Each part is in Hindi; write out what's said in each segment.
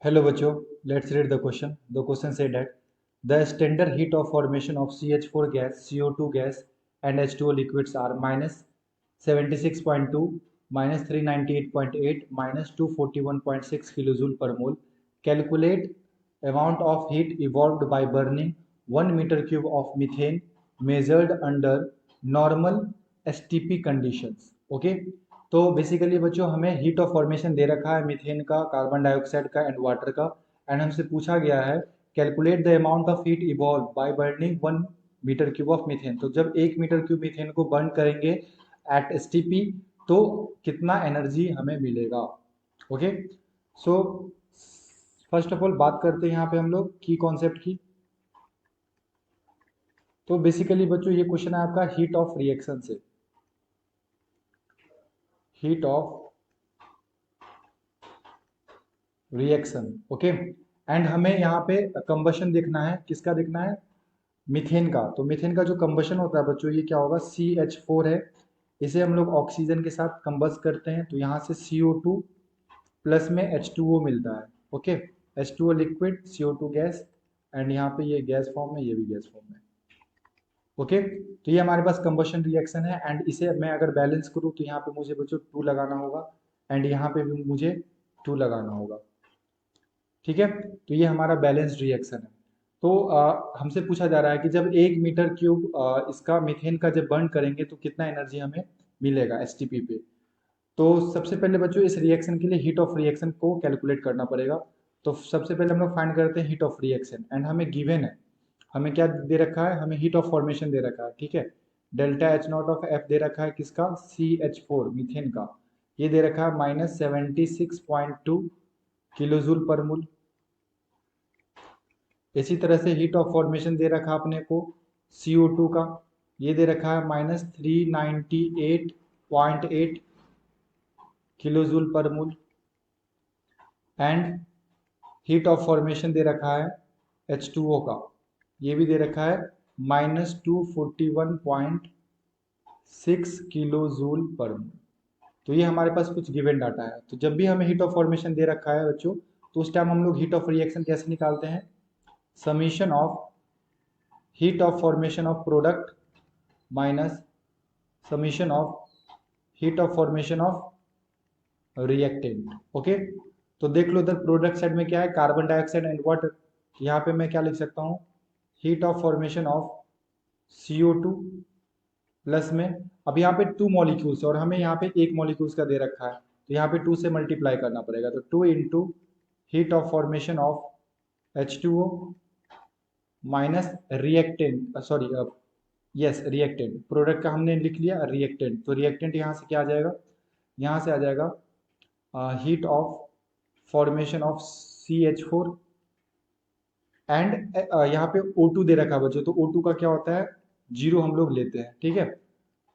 Hello बच्चों, let's read the question. The question said that the standard heat of formation of CH4 gas, CO2 gas and H2O liquids are minus 76.2, minus 398.8, minus 241.6 kilojoule per mole. Calculate amount of heat evolved by burning 1 meter cube of methane measured under normal STP conditions. Okay, तो बेसिकली बच्चों हमें हीट ऑफ फॉर्मेशन दे रखा है मीथेन का, कार्बन डाइऑक्साइड का एंड वाटर का। एंड हमसे पूछा गया है calculate the amount of heat evolve by burning 1 metre cube of methane. तो जब 1 मीटर क्यूब मीथेन को बर्न करेंगे एट एसटीपी तो कितना एनर्जी हमें मिलेगा। Okay, so first of all बात करते हैं यहाँ पे हम लोग की कॉन्सेप्ट की। तो बेसिकली बच्चों ये क्वेश्चन है आपका हीट ऑफ रिएक्शन से, heat of reaction. Okay, and हमें यहाँ पे कंबशन देखना है, किसका देखना है, मीथेन का। तो मीथेन का जो कंबशन होता है बच्चों ये क्या होगा, CH4 है, इसे हम लोग ऑक्सीजन के साथ कंबस्ट करते हैं तो यहाँ से CO2 प्लस में H2O मिलता है। Okay, H2O liquid, CO2 gas, and यहाँ पे ये गैस फॉर्म में, ये भी गैस फॉर्म में। ओके, तो ये हमारे पास कंबशन रिएक्शन है एंड इसे मैं अगर बैलेंस करूँ तो यहाँ पे मुझे बच्चों 2 लगाना होगा एंड यहाँ पे भी मुझे 2 लगाना होगा। ठीक है, तो ये हमारा बैलेंस्ड रिएक्शन है। तो हमसे पूछा जा रहा है कि जब 1 मीटर क्यूब इसका मीथेन का जब बर्न करेंगे तो कितना एनर्जी हमें मिलेगा एसटीपी पे। तो सबसे पहले बच्चों इस रिएक्शन के लिए हीट ऑफ रिएक्शन को कैलकुलेट करना पड़ेगा। तो सबसे पहले हम लोग फाइंड करते हैं हीट ऑफ रिएक्शन एंड हमें गिवन है, हमें क्या दे रखा है, हमें हीट ऑफ फॉर्मेशन दे रखा है। ठीक है, delta H naught of F दे रखा है, किसका, CH4 मीथेन का, ये दे रखा है -76.2 किलो जूल पर मोल। इसी तरह से हीट ऑफ फॉर्मेशन दे रखा अपने को CO2 का, ये दे रखा है -398.8 kilo joule per mole. And heat of formation दे रखा है H2O का, ये भी दे रखा है -241.6 किलो जूल पर मोल। तो ये हमारे पास कुछ गिवन डाटा है। तो जब भी हमें हीट ऑफ फॉर्मेशन दे रखा है बच्चों तो उस टाइम हम लोग हीट ऑफ रिएक्शन कैसे निकालते हैं, summation of heat of formation of product minus summation of heat of formation of reactant. Okay, तो देख लो इधर प्रोडक्ट साइड में क्या है, कार्बन डाइऑक्साइड एंड वाटर। यहाँ पे मैं क्या लिख सकता हूँ, heat of formation of CO2 plus में, अब यहाँ पे 2 मॉलिक्यूल्स और हमें यहाँ पे 1 मॉलिक्यूल्स का दे रखा है तो यहाँ पे 2 से मल्टीप्लाई करना पड़ेगा। तो 2 into heat of formation of H2O minus reactant, sorry yes reactant, product का हमने लिख लिया रिएक्टेंट, तो रिएक्टेंट यहाँ से क्या आ जाएगा, यहाँ से आ जाएगा heat of formation of CH4 and यहाँ पे O2 दे रखा है बच्चों। तो O2 का क्या होता है, 0 हम लोग लेते हैं। ठीक है,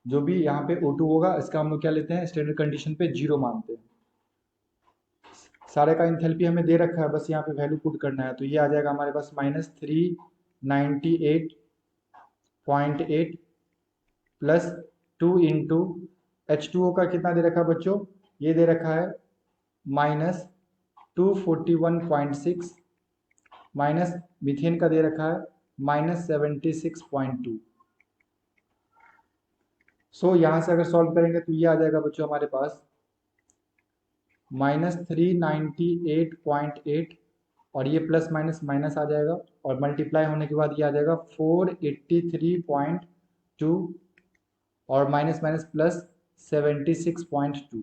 जो भी यहाँ पे O2 होगा इसका हम लोग क्या लेते हैं, स्टैंडर्ड कंडीशन पे 0 मानते हैं। सारे का इंथैल्पी हमें दे रखा है, बस यहाँ पे वैल्यू पुट करना है। तो ये आ जाएगा हमारे पास -398.8 प्लस 2 इंटू H2O का कितना दे रखा है बच्चों, ये दे रखा है -241.6 माइनस मीथेन का दे रखा है -76.2। सो यहाँ से अगर सॉल्व करेंगे तो ये आ जाएगा बच्चों हमारे पास -398.8 और ये प्लस माइनस माइनस आ जाएगा और मल्टीप्लाई होने के बाद ये आ जाएगा 483.2 और माइनस माइनस प्लस 76.2।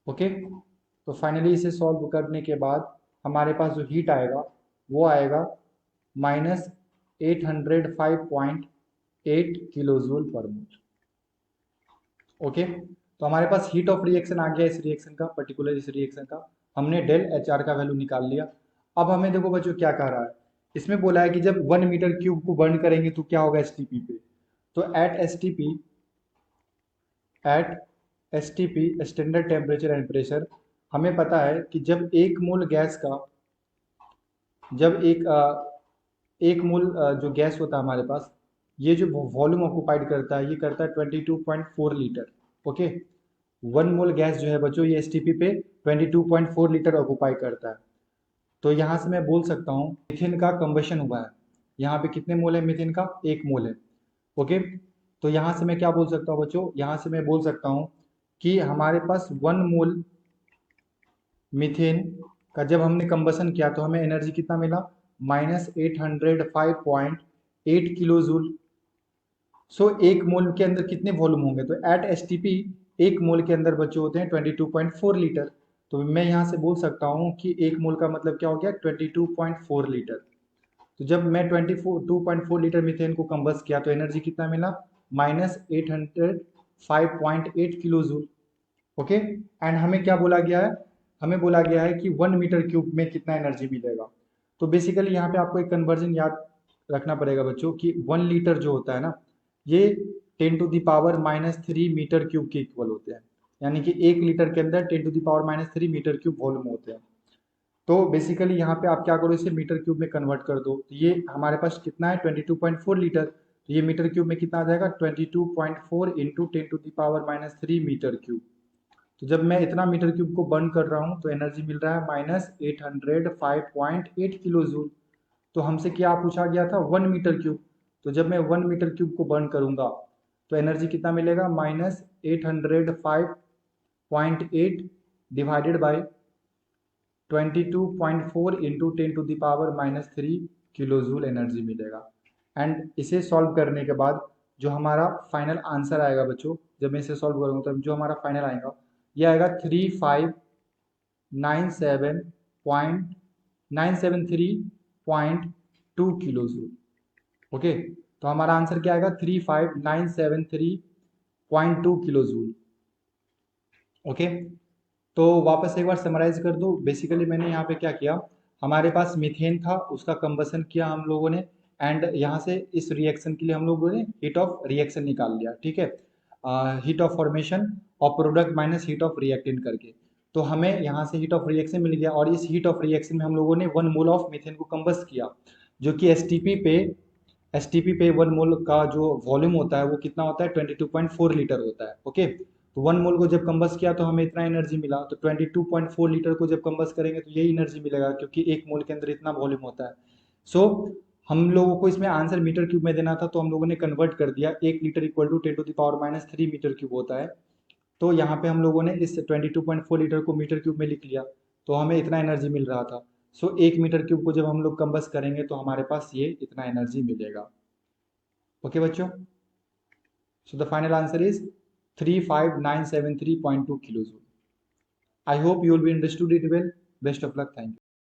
ओके, तो फाइनली इसे सॉल्व करने के बाद हमारे पास जो हीट आएगा वो आएगा -805.8 किलो जूल पर मोल। ओके, तो हमारे पास हीट ऑफ रिएक्शन आ गया, इस रिएक्शन का, पर्टिकुलर इस रिएक्शन का हमने डेल एच आर का वैल्यू निकाल लिया। अब हमें देखो बच्चों क्या कह रहा है, इसमें बोला है कि जब 1 मीटर क्यूब को बर्न करेंगे तो क्या होगा एसटीपी पे। तो at STP standard temperature and pressure, हमें पता है कि जब 1 मोल गैस का, जब एक मोल जो गैस होता है हमारे पास, ये जो वॉल्यूम ऑक्यूपाइड करता है ये करता है 22.4 लीटर। ओके, 1 मोल गैस जो है बच्चों ये एसटीपी पे 22.4 लीटर ऑक्यूपाई करता है। तो यहाँ से मैं बोल सकता हूँ मीथेन का कंबशन हुआ है। यहाँ पे कितने मोल है मीथेन का? 1 मोल है। ओके, तो यहाँ से मैं क्या बोल सकता हूँ बच्चों? यहाँ से मैं बोल सकता हूँ कि हमारे पास 1 मोल मीथेन का जब हमने कंबसन किया तो हमें एनर्जी कितना मिला? -805.8 किलो जूल। सो 1 मोल के अंदर कितने वॉल्यूम होंगे? तो एट एस टी पी 1 मोल के अंदर बच्चे होते हैं 22.4 लीटर। तो मैं यहाँ से बोल सकता हूँ कि 1 मोल का मतलब क्या हो गया? 22.4 लीटर। तो जब मैं 22.4 लीटर मीथेन को कंबस किया तो एनर्जी कितना मिला? -805.8 किलो जूल। ओके, एंड हमें क्या बोला गया है? हमें बोला गया है कि 1 मीटर क्यूब में कितना एनर्जी मिलेगा। तो बेसिकली यहाँ पे आपको एक कन्वर्जन याद रखना पड़ेगा बच्चों कि 1 लीटर जो होता है ना, ये 10⁻³ के इक्वल होते हैं। यानी कि 1 लीटर के अंदर 10⁻³ मीटर क्यूब वॉल्यूम होते हैं। तो बेसिकली यहाँ पे आप क्या करो, इसे मीटर क्यूब में कन्वर्ट कर दो। तो ये हमारे पास कितना है? 22.4 लीटर। तो ये मीटर क्यूब में कितना आ जाएगा? 22.4 इंटू 10⁻³ मीटर क्यूब। तो जब मैं इतना मीटर क्यूब को बर्न कर रहा हूँ तो एनर्जी मिल रहा है -805.8 किलो जूल। तो हमसे क्या पूछा गया था? 1 मीटर क्यूब। तो जब मैं 1 मीटर क्यूब को बर्न करूंगा तो एनर्जी कितना मिलेगा? -805.8 divided by 22.4 into 10⁻³ kilo joule energy मिलेगा। एंड इसे सॉल्व करने के बाद जो हमारा फाइनल आंसर आएगा बच्चों, जब मैं इसे सॉल्व करूंगा तब जो हमारा फाइनल आएगा ये आएगा 3597.973.2 किलो जूल। ओके, तो हमारा आंसर क्या आएगा? 359732 किलो जूल। ओके, तो वापस एक बार समराइज कर दो। बेसिकली मैंने यहाँ पे क्या किया, हमारे पास मीथेन था, उसका कंबसन किया हम लोगों ने, एंड यहाँ से इस रिएक्शन के लिए हम लोगों ने हीट ऑफ रिएक्शन निकाल लिया। ठीक है, हीट ऑफ फॉर्मेशन और product minus heat of reactant करके। तो हमें यहाँ से हीट ऑफ रिएक्शन मिल गया, और इस हीट ऑफ रिएक्शन में हम लोगों ने 1 मोल ऑफ मीथेन को कंबस किया, जो कि एस टी पी पे 1 मोल का जो वॉल्यूम होता है वो कितना होता है? 22.4 लीटर होता है। ओके, तो 1 मोल को जब कंबस किया तो हमें इतना एनर्जी मिला। तो 22.4 लीटर को जब कंबस करेंगे तो यही एनर्जी मिलेगा, क्योंकि 1 मोल के अंदर इतना वॉल्यूम होता है। सो हम लोगों को इसमें आंसर मीटर क्यूब में देना था, तो हम लोगों ने कन्वर्ट कर दिया। 1 litre equal to 10⁻³ metre cube होता है। तो यहाँ पे हम लोगों ने इस 22.4 लीटर को मीटर क्यूब में लिख लिया, तो हमें इतना एनर्जी मिल रहा था। सो 1 मीटर क्यूब को जब हम लोग कंबस करेंगे तो हमारे पास ये इतना एनर्जी मिलेगा। ओके बच्चों, so the final answer is 35973.2 kilojoule. I hope you will be understood it well. Best of luck. Thank you.